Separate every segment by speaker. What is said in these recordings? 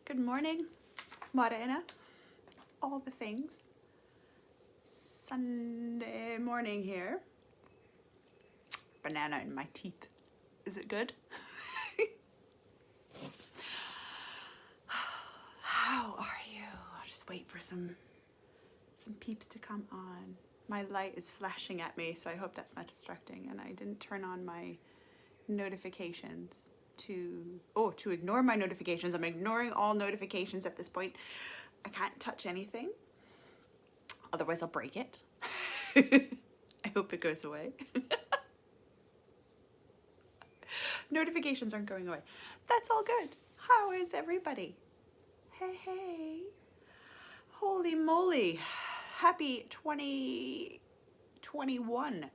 Speaker 1: Good morning, Morena, all the things. Sunday morning here. Banana in my teeth. Is it good? How are you? I'll just wait for some peeps to come on. My light is flashing at me, so I hope that's not distracting. And I didn't turn on my notifications to ignore my notifications. I'm ignoring all notifications at this point. I can't touch anything. Otherwise I'll break it. I hope it goes away. Notifications aren't going away. That's all good. How is everybody? Hey. Holy moly. Happy 2021.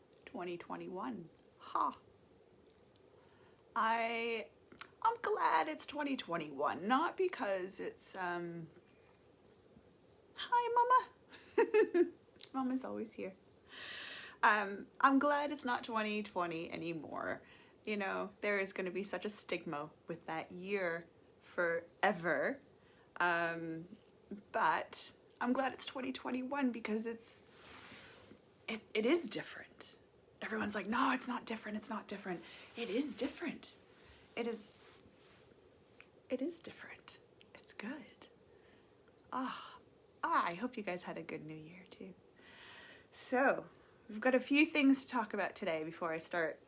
Speaker 1: Ha. I'm glad it's 2021, not because it's hi mama. Mama's always here. I'm glad it's not 2020 anymore. You know, there is going to be such a stigma with that year forever. But I'm glad it's 2021 because it is different. Everyone's like, no, it's not different. It's not different. It is different. It is different. It's good. I hope you guys had a good new year too. So we've got a few things to talk about today before I start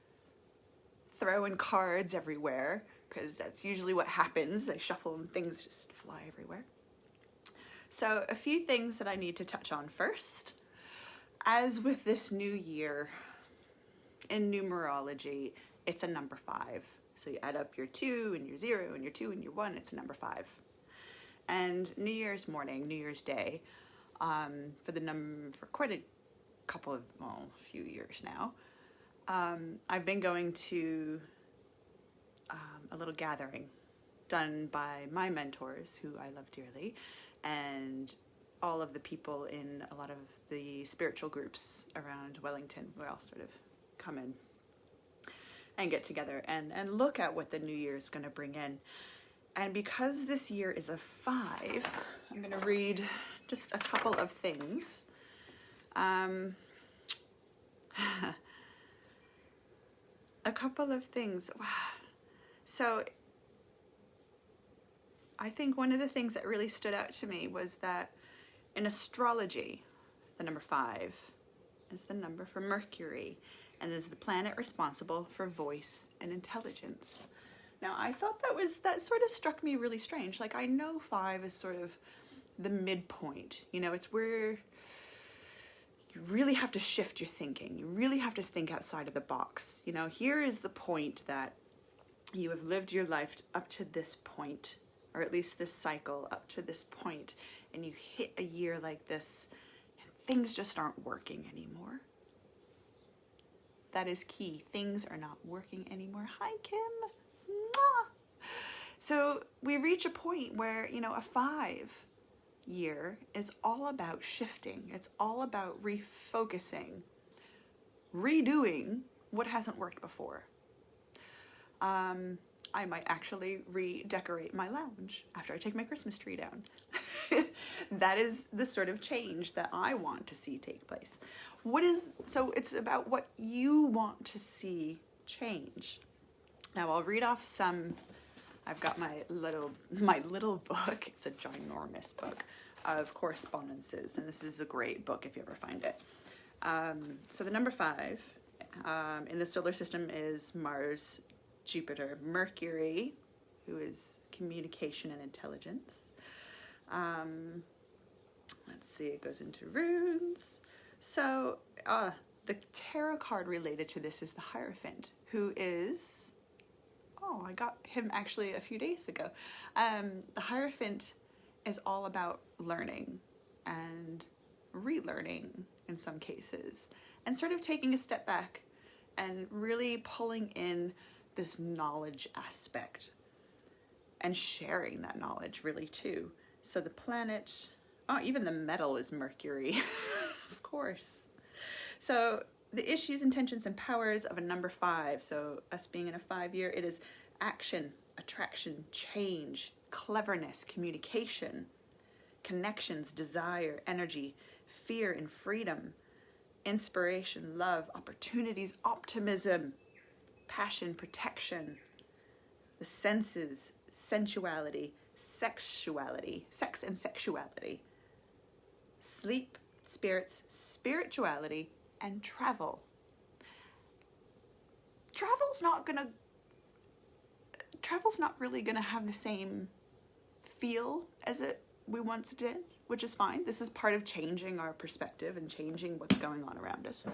Speaker 1: throwing cards everywhere, because that's usually what happens. I shuffle and things just fly everywhere. So a few things that I need to touch on first. As with this new year, in numerology, it's a number 5. So you add up your 2 and your 0 and your 2 and your 1, it's a number 5. And New Year's morning, New Year's Day, for quite a few years now, I've been going to a little gathering done by my mentors, who I love dearly, and all of the people in a lot of the spiritual groups around Wellington. We all sort of come in and get together and look at what the new year is going to bring in. And because this year is a 5, I'm going to read just a couple of things. A couple of things. So I think one of the things that really stood out to me was that in astrology, the number 5 is the number for Mercury, and is the planet responsible for voice and intelligence. Now, I thought that sort of struck me really strange. Like, I know 5 is sort of the midpoint. You know, it's where you really have to shift your thinking. You really have to think outside of the box. You know, here is the point that you have lived your life up to this point, or at least this cycle up to this point, and you hit a year like this, and things just aren't working anymore. That is key. Things are not working anymore. Hi, Kim. Mwah. So we reach a point where, you know, a 5 year is all about shifting. It's all about refocusing, redoing what hasn't worked before. I might actually redecorate my lounge after I take my Christmas tree down. That is the sort of change that I want to see take place. So it's about what you want to see change. Now I'll read off some. I've got my little book. It's a ginormous book of correspondences, and this is a great book if you ever find it. So the number 5 in the solar system is Mars, Jupiter, Mercury, who is communication and intelligence. Let's see, it goes into runes. So the tarot card related to this is the Hierophant, who is, I got him actually a few days ago. The Hierophant is all about learning and relearning in some cases, and sort of taking a step back and really pulling in this knowledge aspect and sharing that knowledge really too. So the planet, even the metal is Mercury, of course. So the issues, intentions, and powers of a number 5, so us being in a 5 year, it is action, attraction, change, cleverness, communication, connections, desire, energy, fear and freedom, inspiration, love, opportunities, optimism, passion, protection, the senses, sensuality, sexuality, sex and sexuality, sleep, spirits, spirituality, and travel. Travel's not really gonna have the same feel as we once did, which is fine. This is part of changing our perspective and changing what's going on around us.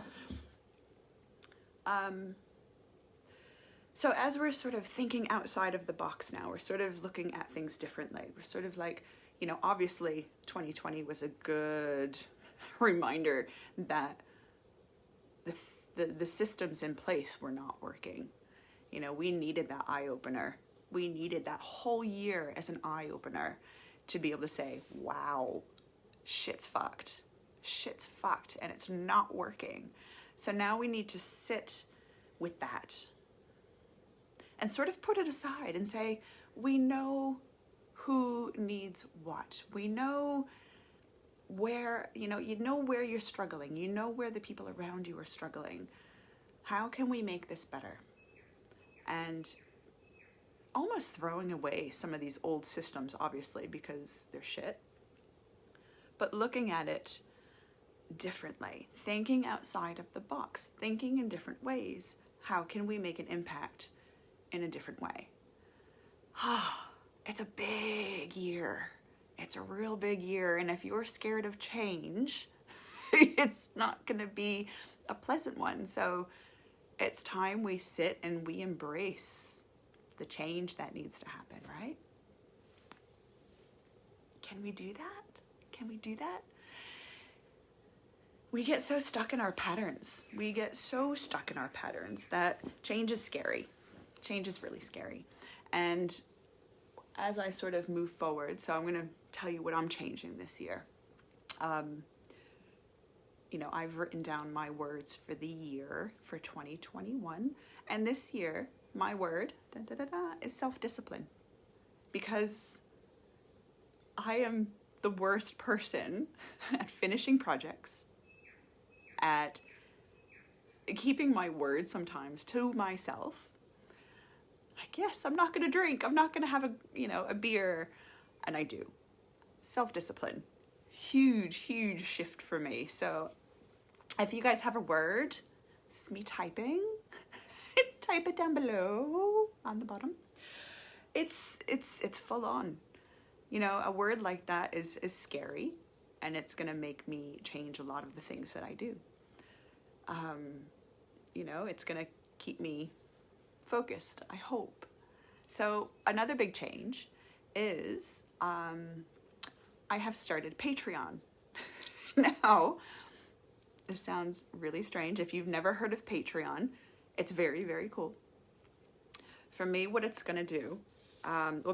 Speaker 1: So as we're sort of thinking outside of the box now, we're sort of looking at things differently. We're sort of like, obviously 2020 was a good reminder that the systems in place were not working. We needed that eye-opener. We needed that whole year as an eye-opener to be able to say, wow, shit's fucked. Shit's fucked and it's not working. So now we need to sit with that and sort of put it aside and say, we know who needs what. We know where, where you're struggling. You know where the people around you are struggling. How can we make this better? And almost throwing away some of these old systems, obviously, because they're shit. But looking at it differently, thinking outside of the box, thinking in different ways. How can we make an impact in a different way? It's a big year. It's a real big year. And if you're scared of change, it's not going to be a pleasant one. So it's time we sit and we embrace the change that needs to happen, right? Can we do that? Can we do that? We get so stuck in our patterns. We get so stuck in our patterns that change is scary. Change is really scary. And as I sort of move forward, so I'm going to tell you what I'm changing this year. I've written down my words for the year for 2021. And this year, my word is self-discipline. Because I am the worst person at finishing projects, at keeping my word sometimes to myself. Like, yes, I'm not going to drink. I'm not going to have a beer. And I do. Self-discipline. Huge, huge shift for me. So if you guys have a word, this is me typing. Type it down below on the bottom. It's full on. A word like that is scary, and it's going to make me change a lot of the things that I do. It's going to keep me focused, I hope. So another big change is I have started Patreon. Now, this sounds really strange. If you've never heard of Patreon, it's very, very cool. For me, what it's going to do,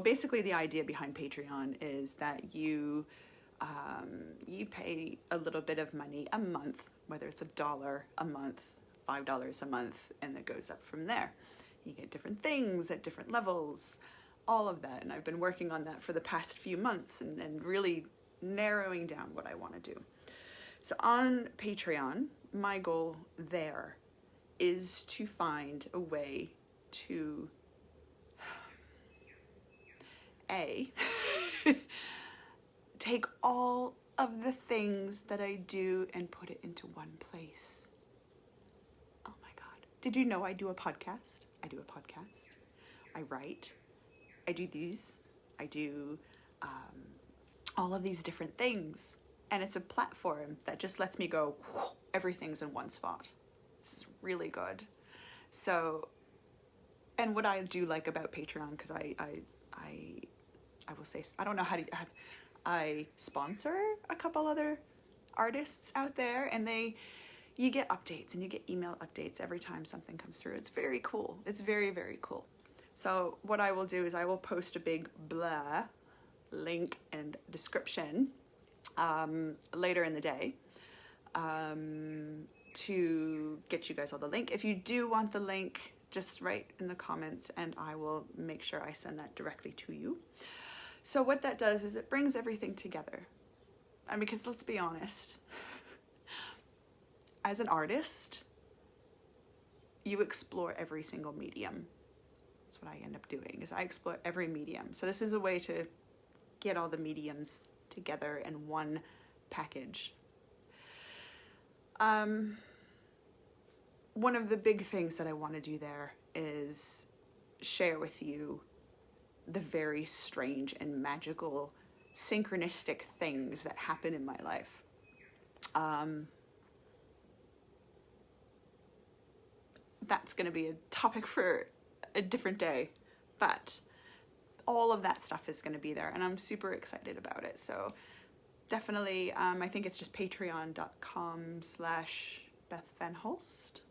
Speaker 1: basically the idea behind Patreon is that you pay a little bit of money a month, whether it's $1 a month, $5 a month, and it goes up from there. You get different things at different levels, all of that. And I've been working on that for the past few months and really narrowing down what I want to do. So on Patreon, my goal there is to find a way to take all of the things that I do and put it into one place. Oh my God. Did you know I do a podcast? I do a podcast. I write. I do these. I do all of these different things. And it's a platform that just lets me go, everything's in one spot. This is really good. So, and what I do like about Patreon, because I will say, I don't know how to, I sponsor a couple other artists out there, and you get updates and you get email updates every time something comes through. It's very cool. It's very, very cool. So what I will do is I will post a big blah link and description later in the day to get you guys all the link. If you do want the link, just write in the comments and I will make sure I send that directly to you. So what that does is it brings everything together. And because let's be honest, as an artist, you explore every single medium. That's what I end up doing, is I explore every medium. So this is a way to get all the mediums together in one package. One of the big things that I want to do there is share with you the very strange and magical synchronistic things that happen in my life. That's going to be a topic for a different day, but all of that stuff is going to be there, and I'm super excited about it. So definitely, I think it's just patreon.com/BethVanHolst.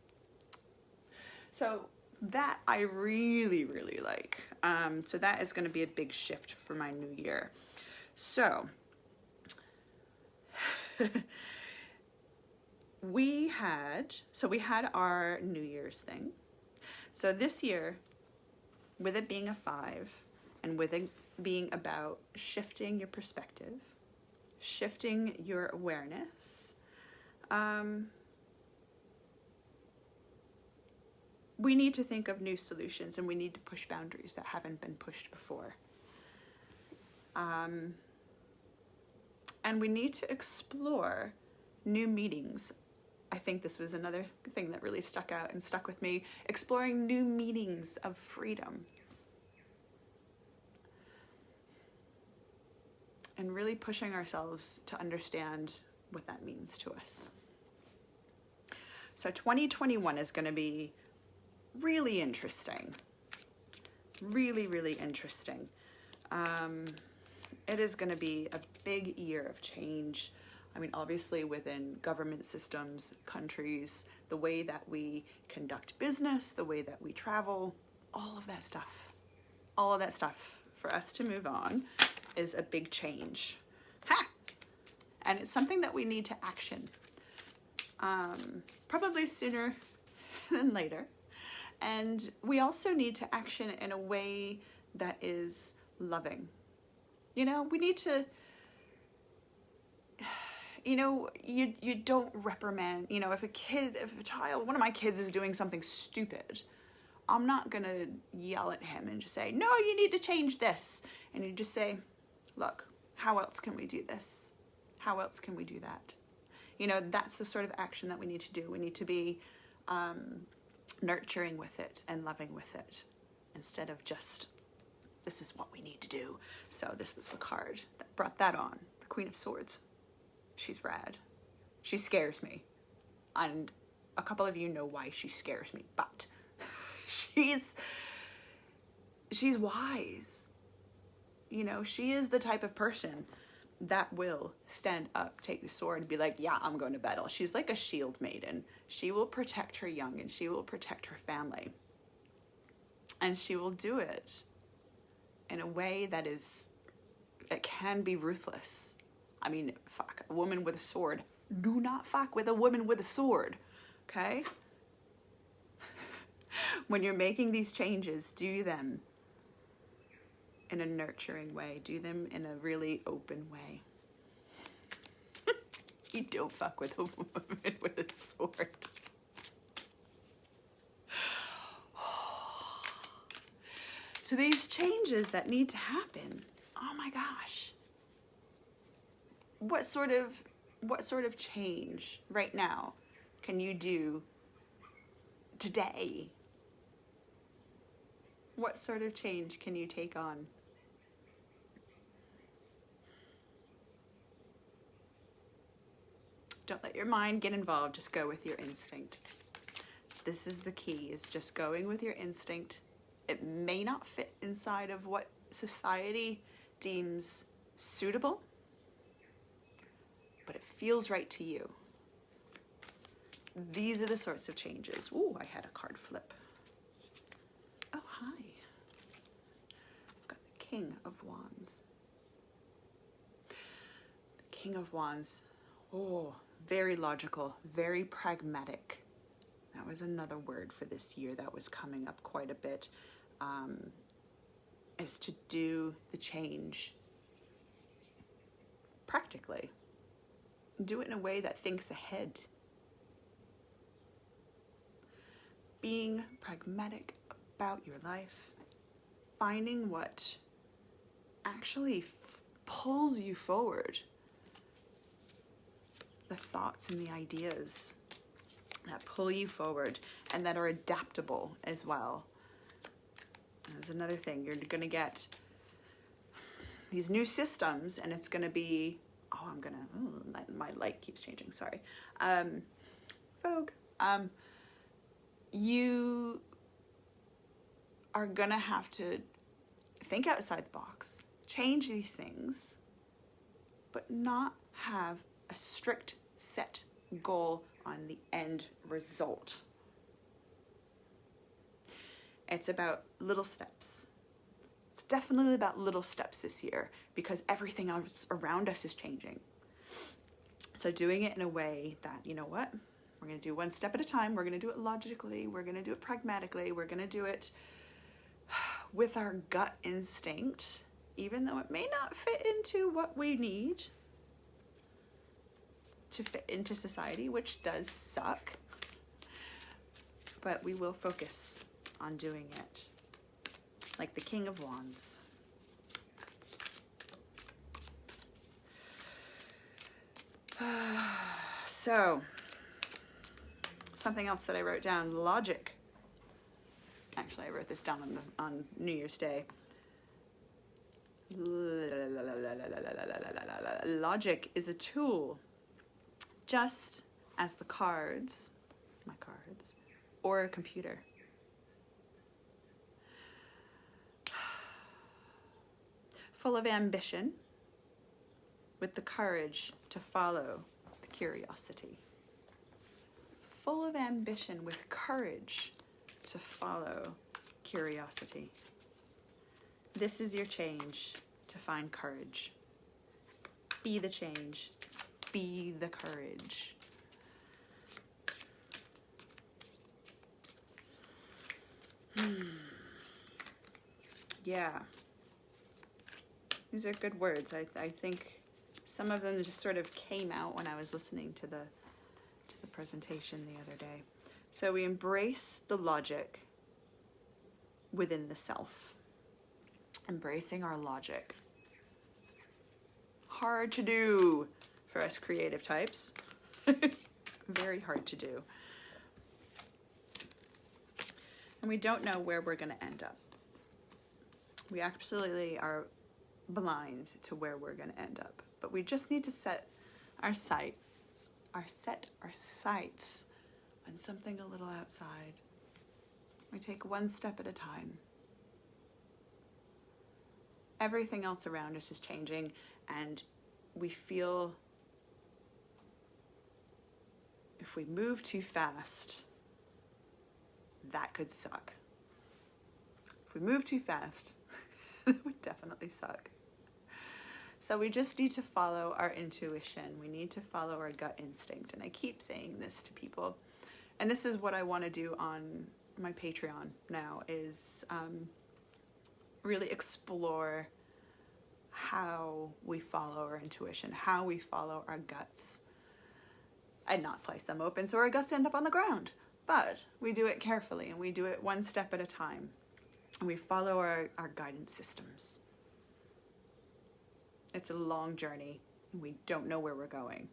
Speaker 1: So that I really, really like. So that is going to be a big shift for my new year. So we had our New Year's thing. So this year, with it being a 5, and with it being about shifting your perspective, shifting your awareness, we need to think of new solutions, and we need to push boundaries that haven't been pushed before. And we need to explore new meanings. I think this was another thing that really stuck out and stuck with me, exploring new meanings of freedom. And really pushing ourselves to understand what that means to us. So 2021 is going to be really interesting. Really, really interesting. It is going to be a big year of change. I mean, obviously within government systems, countries, the way that we conduct business, the way that we travel, all of that stuff for us to move on is a big change. Ha! And it's something that we need to action. Probably sooner than later. And we also need to action in a way that is loving. You know, we need to, you know, you don't reprimand, you know, if a child, one of my kids is doing something stupid, I'm not gonna yell at him and just say, no, you need to change this. And you just say, look, how else can we do this? How else can we do that? You know, that's the sort of action that we need to do. We need to be nurturing with it and loving with it, instead of just, this is what we need to do. So this was the card that brought that on. The Queen of Swords. She's rad. She scares me. And a couple of you know why she scares me, but she's wise. You know, she is the type of person that will stand up, take the sword, and be like, yeah, I'm going to battle. She's like a shield maiden. She will protect her young, and she will protect her family. And she will do it in a way that can be ruthless. I mean, fuck, a woman with a sword. Do not fuck with a woman with a sword, okay? When you're making these changes, do them in a nurturing way. Do them in a really open way. You don't fuck with a woman with a sword. So these changes that need to happen, oh my gosh. What sort of change right now can you do today? What sort of change can you take on? Don't let your mind get involved, just go with your instinct. This is the key, is just going with your instinct. It may not fit inside of what society deems suitable, but it feels right to you. These are the sorts of changes. Ooh, I had a card flip. Oh, hi. I've got the King of Wands. The King of Wands. Oh, very logical, very pragmatic. That was another word for this year that was coming up quite a bit, is to do the change practically. Do it in a way that thinks ahead. Being pragmatic about your life. Finding what actually pulls you forward. The thoughts and the ideas that pull you forward and that are adaptable as well. There's another thing. You're going to get these new systems, and it's going to be, my light keeps changing, sorry. Vogue. You are going to have to think outside the box, change these things, but not have a strict set goal on the end result. It's about little steps. It's definitely about little steps this year because everything else around us is changing. So doing it in a way that, you know what, we're going to do one step at a time. We're going to do it logically. We're going to do it pragmatically. We're going to do it with our gut instinct, even though it may not fit into what we need to fit into society, which does suck. But we will focus on doing it like the King of Wands. So, something else that I wrote down, logic. Actually, I wrote this down on New Year's Day. Logic is a tool, just as the cards, my cards, or a computer. Full of ambition, with the courage to follow the curiosity. Full of ambition with courage to follow curiosity. This is your change to find courage. Be the change. Be the courage. Yeah. These are good words. I think some of them just sort of came out when I was listening to the presentation the other day. So we embrace the logic within the self. Embracing our logic. Hard to do for us creative types. Very hard to do. And we don't know where we're going to end up. We absolutely are blind to where we're going to end up. But we just need to set our sights on something a little outside. We take one step at a time. Everything else around us is changing, and we feel if we move too fast, that could suck. If we move too fast, that would definitely suck. So we just need to follow our intuition. We need to follow our gut instinct. And I keep saying this to people. And this is what I want to do on my Patreon now, is really explore how we follow our intuition, how we follow our guts. And not slice them open so our guts end up on the ground. But we do it carefully, and we do it one step at a time. And we follow our guidance systems. It's a long journey, and we don't know where we're going.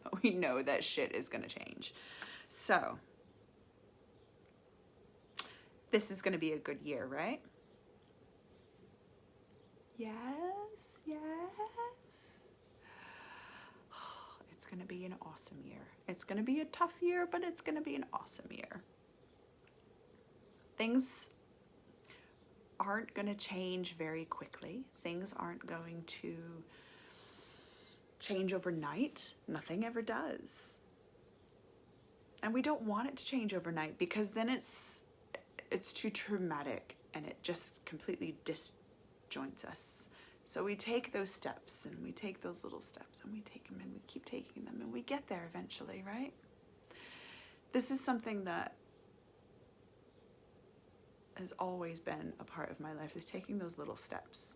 Speaker 1: But we know that shit is going to change. So, this is going to be a good year, right? Yes, yes. It's going to be an awesome year. It's going to be a tough year, but it's going to be an awesome year. Things aren't going to change very quickly. Things aren't going to change overnight. Nothing ever does. And we don't want it to change overnight, because then it's too traumatic and it just completely disjoints us. So we take those steps, and we take those little steps, and we take them, and we keep taking them, and we get there eventually, right? This is something that has always been a part of my life, is taking those little steps.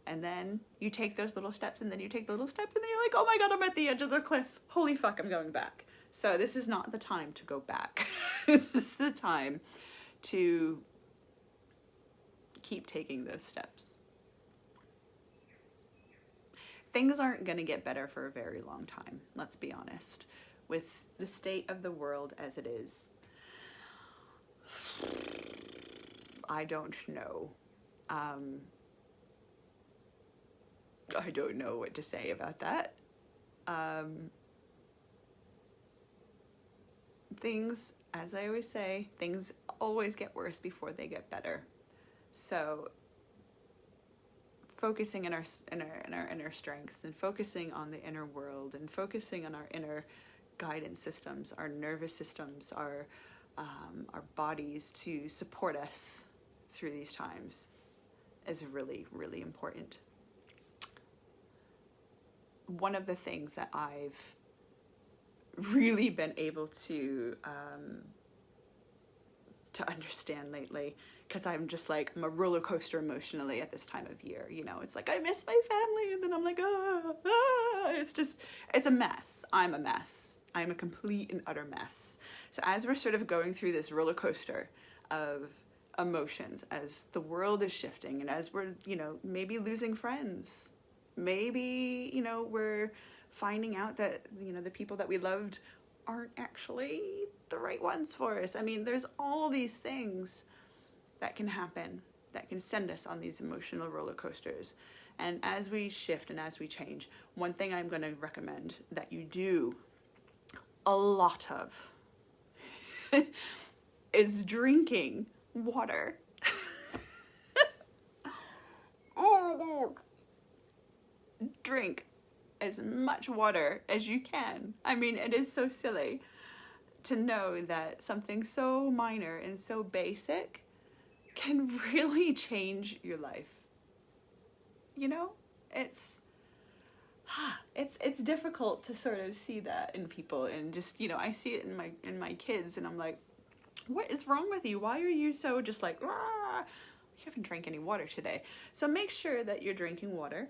Speaker 1: And then you take those little steps, and then you take the little steps, and then you're like, oh my God, I'm at the edge of the cliff. Holy fuck, I'm going back. So this is not the time to go back. This is the time to keep taking those steps. Things aren't going to get better for a very long time, let's be honest. With the state of the world as it is, I don't know. I don't know what to say about that. Things, as I always say, things always get worse before they get better. So focusing in our inner strengths, and focusing on the inner world, and focusing on our inner guidance systems, our nervous systems, our bodies to support us through these times is really, really important. One of the things that I've really been able to understand lately, because I'm just like, I'm a roller coaster emotionally at this time of year. You know, it's like I miss my family, and then I'm like, it's a mess. I'm a mess. I'm a complete and utter mess. So as we're sort of going through this roller coaster of emotions, as the world is shifting, and as we're, you know, maybe losing friends, maybe, you know, we're finding out that, you know, the people that we loved aren't actually the right ones for us. I mean, there's all these things that can happen that can send us on these emotional roller coasters. And as we shift and as we change, one thing I'm going to recommend that you do a lot of is drinking water. Oh, drink as much water as you can. I mean, it is so silly to know that something so minor and so basic can really change your life. You know, it's difficult to sort of see that in people, and just, you know, I see it in my kids, and I'm like, what is wrong with you? Why are you so just like, rah? You haven't drank any water today. So make sure that you're drinking water.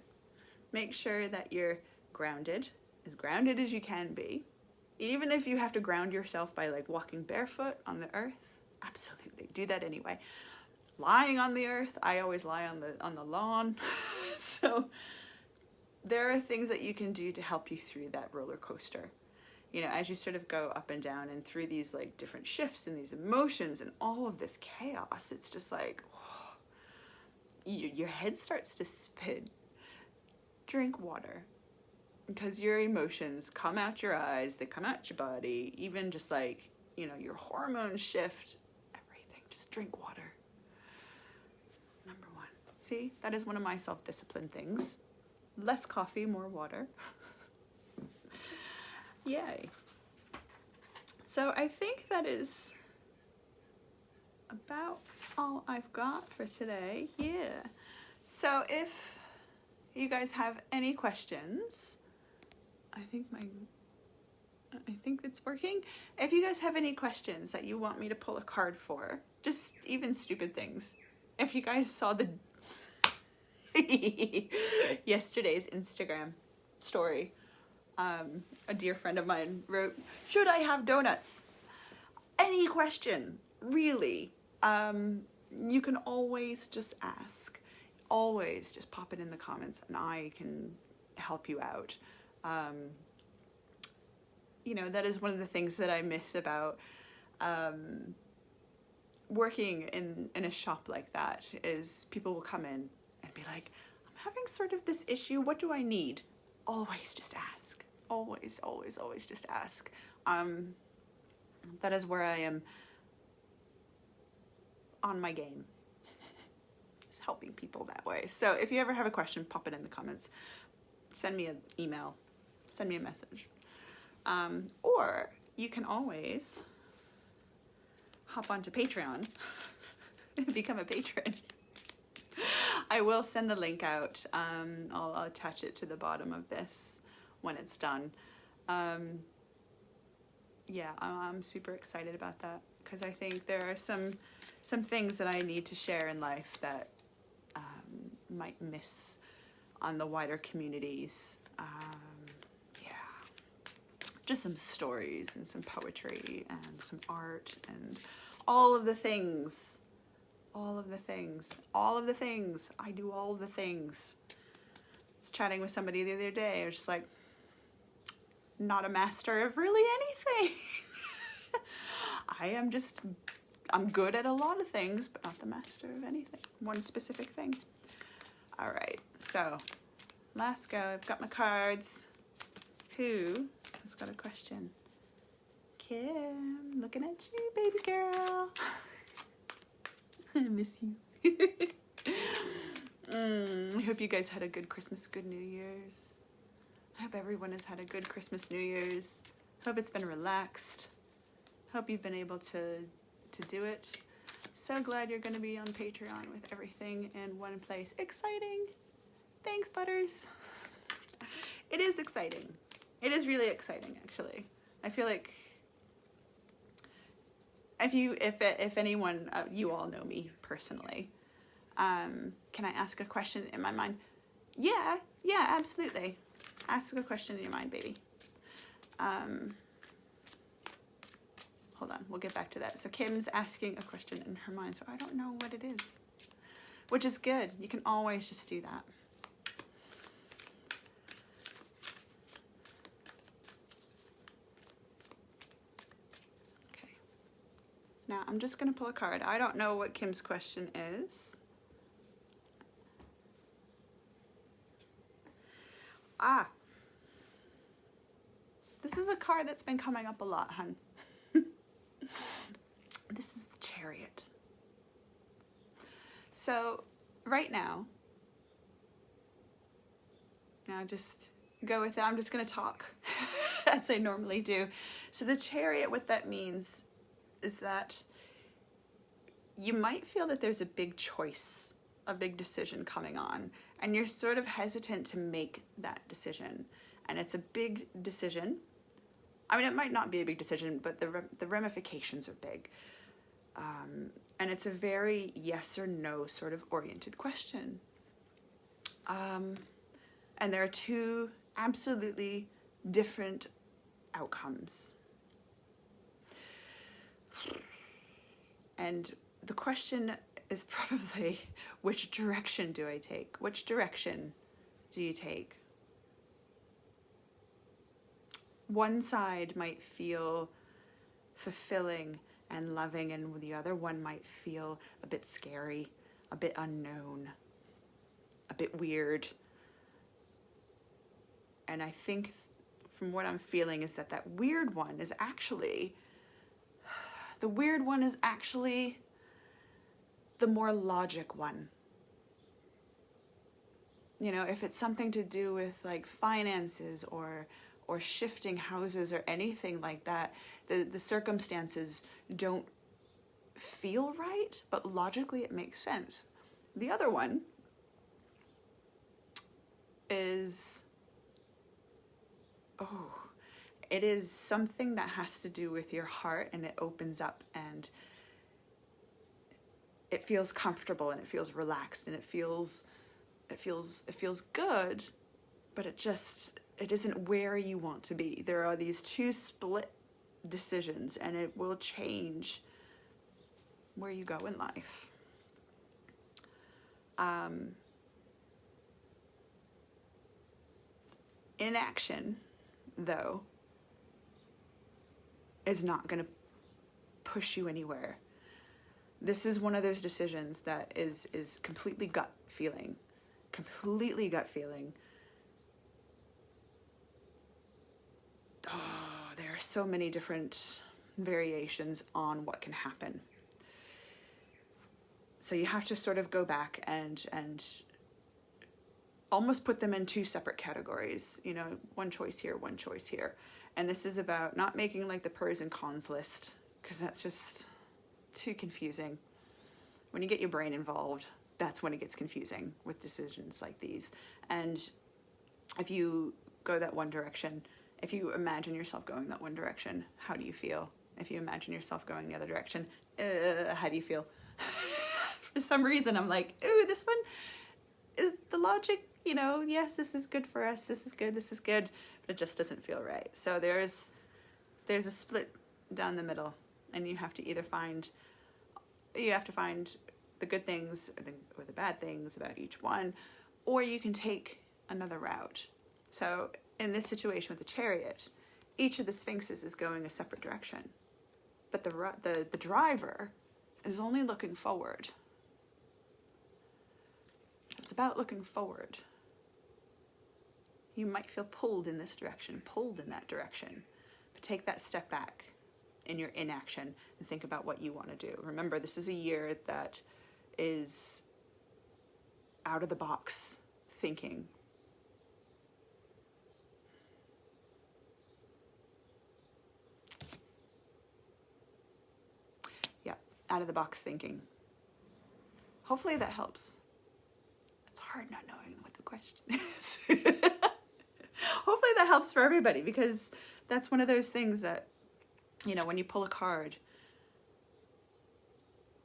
Speaker 1: Make sure that you're grounded as you can be. Even if you have to ground yourself by like walking barefoot on the earth, absolutely do that anyway. Lying on the earth, I always lie on the lawn. So there are things that you can do to help you through that roller coaster. You know, as you sort of go up and down and through these like different shifts and these emotions and all of this chaos, it's just like, whoa, your head starts to spin. Drink water, because your emotions come out your eyes, they come out your body, even just like, you know, your hormones shift, everything. Just drink water. Number one. See, that is one of my self-discipline things. Less coffee, more water. Yay. So I think that is about all I've got for today. Yeah. So if you guys have any questions, I think it's working. If you guys have any questions that you want me to pull a card for, just even stupid things. If you guys saw the yesterday's Instagram story, a dear friend of mine wrote, should I have donuts? Any question, really. You can always just ask. Always just pop it in the comments, and I can help you out. You know, that is one of the things that I miss about working in a shop like that, is people will come in and be like, I'm having sort of this issue, what do I need? Always just ask. Always, always, always just ask. That is where I am on my game. Helping people that way. So if you ever have a question, pop it in the comments. Send me an email. Send me a message. Or you can always hop onto Patreon and become a patron. I will send the link out. I'll attach it to the bottom of this when it's done. Yeah, I'm super excited about that, because I think there are some things that I need to share in life that might miss on the wider communities. Yeah, just some stories and some poetry and some art and all of the things. All of the things. All of the things. I do all the things. I was chatting with somebody the other day. I was just like, not a master of really anything. I'm good at a lot of things, but not the master of anything. One specific thing. All right, so last go. I've got my cards. Who has got a question? Kim, looking at you, baby girl. I miss you. I hope you guys had a good Christmas, good New Year's. I hope everyone has had a good Christmas, New Year's. Hope it's been relaxed. Hope you've been able to do it. So glad you're going to be on Patreon with everything in one place. Exciting. Thanks, Butters. It is exciting. It is really exciting, actually. I feel like if anyone, you all know me personally. Can I ask a question in my mind? Yeah, absolutely. Ask a question in your mind, baby. Hold on, we'll get back to that. So Kim's asking a question in her mind, so I don't know what it is, which is good. You can always just do that. Okay. Now I'm just gonna pull a card. I don't know what Kim's question is. This is a card that's been coming up a lot, hun. This is the Chariot. So right now just go with it. I'm just going to talk as I normally do. So the Chariot, what that means is that you might feel that there's a big choice, a big decision coming on, and you're sort of hesitant to make that decision. And it's a big decision. I mean, it might not be a big decision, but the ramifications are big. And it's a very yes or no sort of oriented question. And there are two absolutely different outcomes. And the question is probably, which direction do I take? Which direction do you take? One side might feel fulfilling and loving, and the other one might feel a bit scary, a bit unknown, a bit weird. And I think from what I'm feeling is that weird one is actually, the more logic one. You know, if it's something to do with like finances or shifting houses or anything like that, the circumstances don't feel right, but logically it makes sense. The other one is, it is something that has to do with your heart, and it opens up and it feels comfortable and it feels relaxed and it feels good, but it isn't where you want to be. There are these two split decisions, and it will change where you go in life. Inaction, though, is not going to push you anywhere. This is one of those decisions that is completely gut feeling. Completely gut feeling. There are so many different variations on what can happen. So you have to sort of go back and almost put them in two separate categories. You know, one choice here, one choice here. And this is about not making like the pros and cons list, because that's just too confusing. When you get your brain involved, that's when it gets confusing with decisions like these. And if you go that one direction, if you imagine yourself going that one direction, how do you feel? If you imagine yourself going the other direction, how do you feel? For some reason, I'm like, ooh, this one the logic, you know, yes, this is good for us, this is good, but it just doesn't feel right. So there's a split down the middle, and you have to find the good things or the bad things about each one, or you can take another route. So in this situation with the Chariot, each of the sphinxes is going a separate direction, but the driver is only looking forward. It's about looking forward. You might feel pulled in this direction, pulled in that direction, but take that step back in your inaction and think about what you want to do. Remember, this is a year that is out of the box thinking. Yeah, out of the box thinking. Hopefully that helps. It's hard not knowing what the question is. Hopefully that helps for everybody, because that's one of those things that, you know, when you pull a card,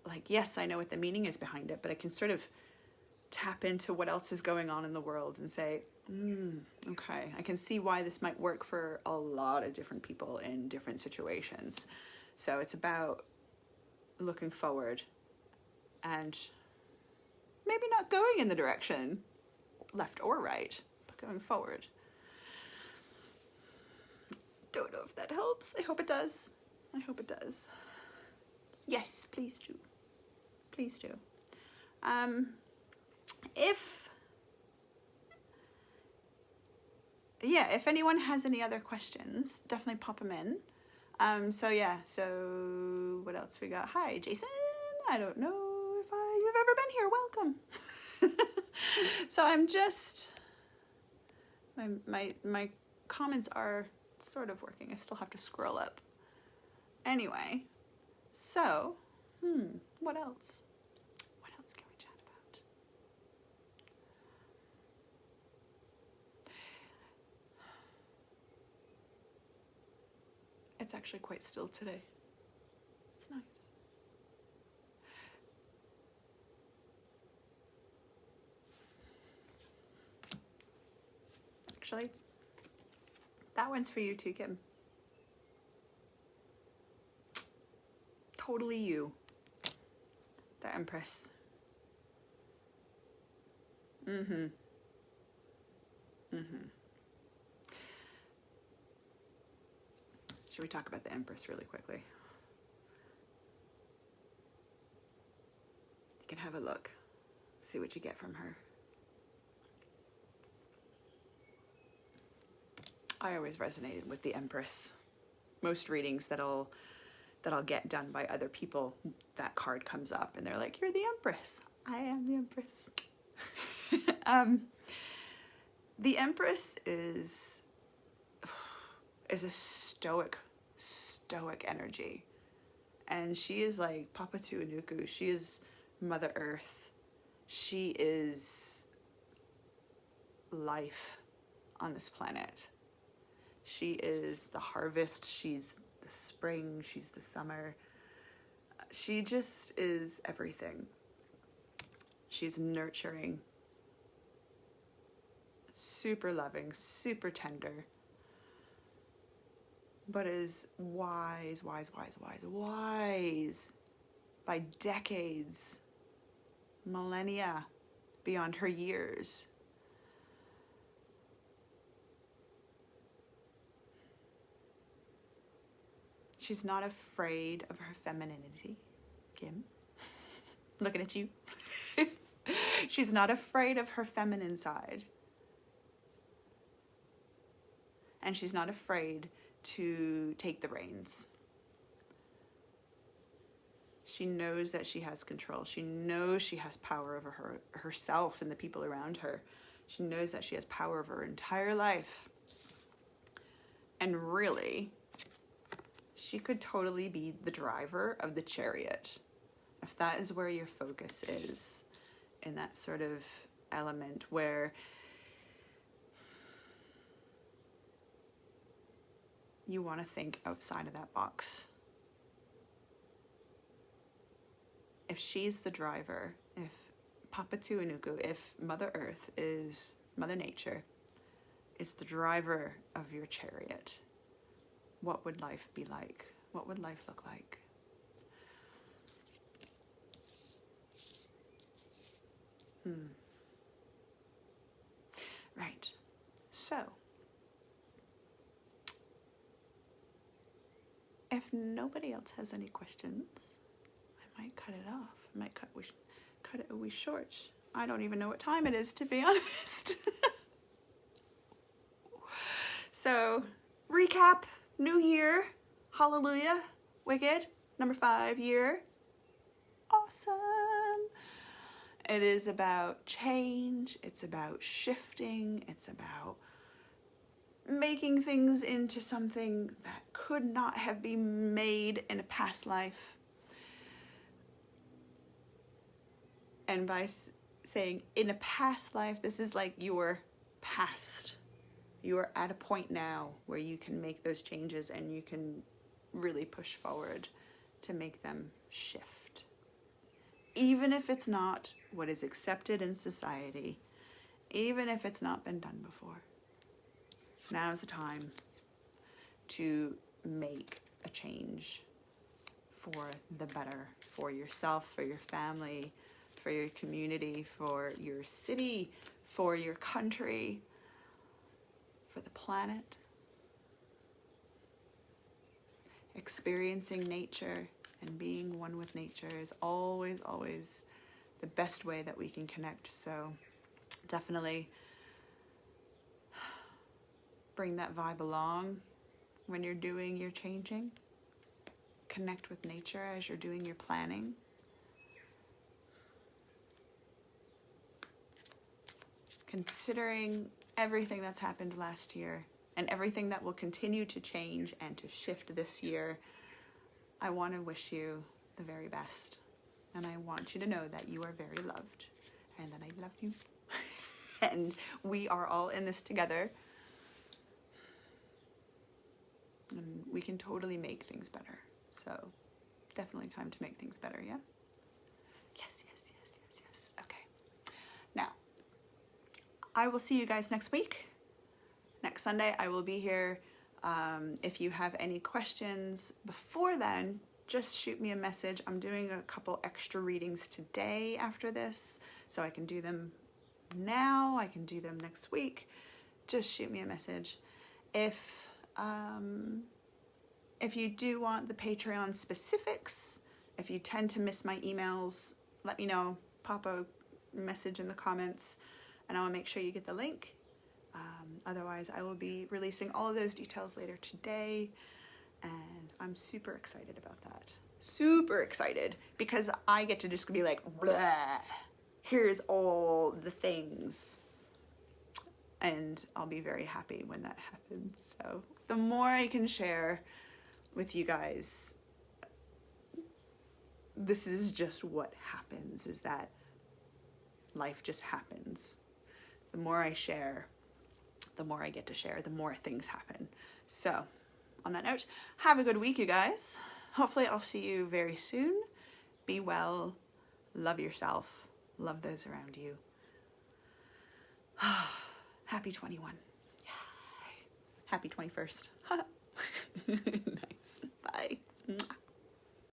Speaker 1: like, yes, I know what the meaning is behind it, but I can sort of tap into what else is going on in the world and say, okay, I can see why this might work for a lot of different people in different situations. So it's about looking forward and maybe not going in the direction left or right, but going forward. Don't know if that helps. I hope it does. I hope it does. Yes, please do. Please do. If anyone has any other questions, definitely pop them in. So what else we got? Hi, Jason. I don't know if you've ever been here. Welcome. So I'm just, my comments are sort of working. I still have to scroll up. Anyway, so, what else? What else can we chat about? It's actually quite still today. It's nice. Actually, that one's for you too, Kim. Totally you. The Empress. Should we talk about the Empress really quickly? You can have a look. See what you get from her. I always resonated with the Empress. Most readings that I'll get done by other people, that card comes up and they're like, "You're the Empress." I am the Empress. The Empress is a stoic energy. And she is like Papa Tuanuku. She is Mother Earth. She is life on this planet. She is the harvest. She's the spring. She's the summer. She just is everything. She's nurturing, super loving, super tender, but is wise by decades, millennia beyond her years. She's not afraid of her femininity, Kim. Looking at you. She's not afraid of her feminine side. And she's not afraid to take the reins. She knows that she has control. She knows she has power over herself and the people around her. She knows that she has power over her entire life. And really, she could totally be the driver of the Chariot, if that is where your focus is, in that sort of element where you want to think outside of that box. If she's the driver, if Papa Tuanuku, if Mother Earth is Mother Nature, is the driver of your chariot, what would life be like? What would life look like? Right. So, if nobody else has any questions, I might cut it off. I might cut it a wee short. I don't even know what time it is, to be honest. So, recap, new year, hallelujah, wicked, number 5 year, awesome. It is about change, it's about shifting, it's about making things into something that could not have been made in a past life. And by saying in a past life, this is like your past. You are at a point now where you can make those changes and you can really push forward to make them shift. Even if it's not what is accepted in society, even if it's not been done before. Now's the time to make a change for the better, for yourself, for your family, for your community, for your city, for your country, for the planet. Experiencing nature and being one with nature is always, always the best way that we can connect. So definitely bring that vibe along when you're doing your changing. Connect with nature as you're doing your planning. Considering everything that's happened last year and everything that will continue to change and to shift this year, I want to wish you the very best. And I want you to know that you are very loved and that I love you. And we are all in this together. And we can totally make things better. So definitely time to make things better, yeah? Yes, yes, yes, yes, yes. Okay. Now, I will see you guys next week. Next Sunday, I will be here. If you have any questions before then, just shoot me a message. I'm doing a couple extra readings today after this, so I can do them now. I can do them next week. Just shoot me a message. If you do want the Patreon specifics, if you tend to miss my emails, let me know. Pop a message in the comments, and I'll make sure you get the link. Otherwise, I will be releasing all of those details later today, and I'm super excited about that. Super excited, because I get to just be like, blah, here's all the things. And I'll be very happy when that happens. So the more I can share with you guys, this is just what happens, is that life just happens. The more I share, the more I get to share, the more things happen. So on that note, have a good week, you guys. Hopefully I'll see you very soon. Be well, love yourself, love those around you. Happy 21. Yay. Happy 21st. Nice. Bye.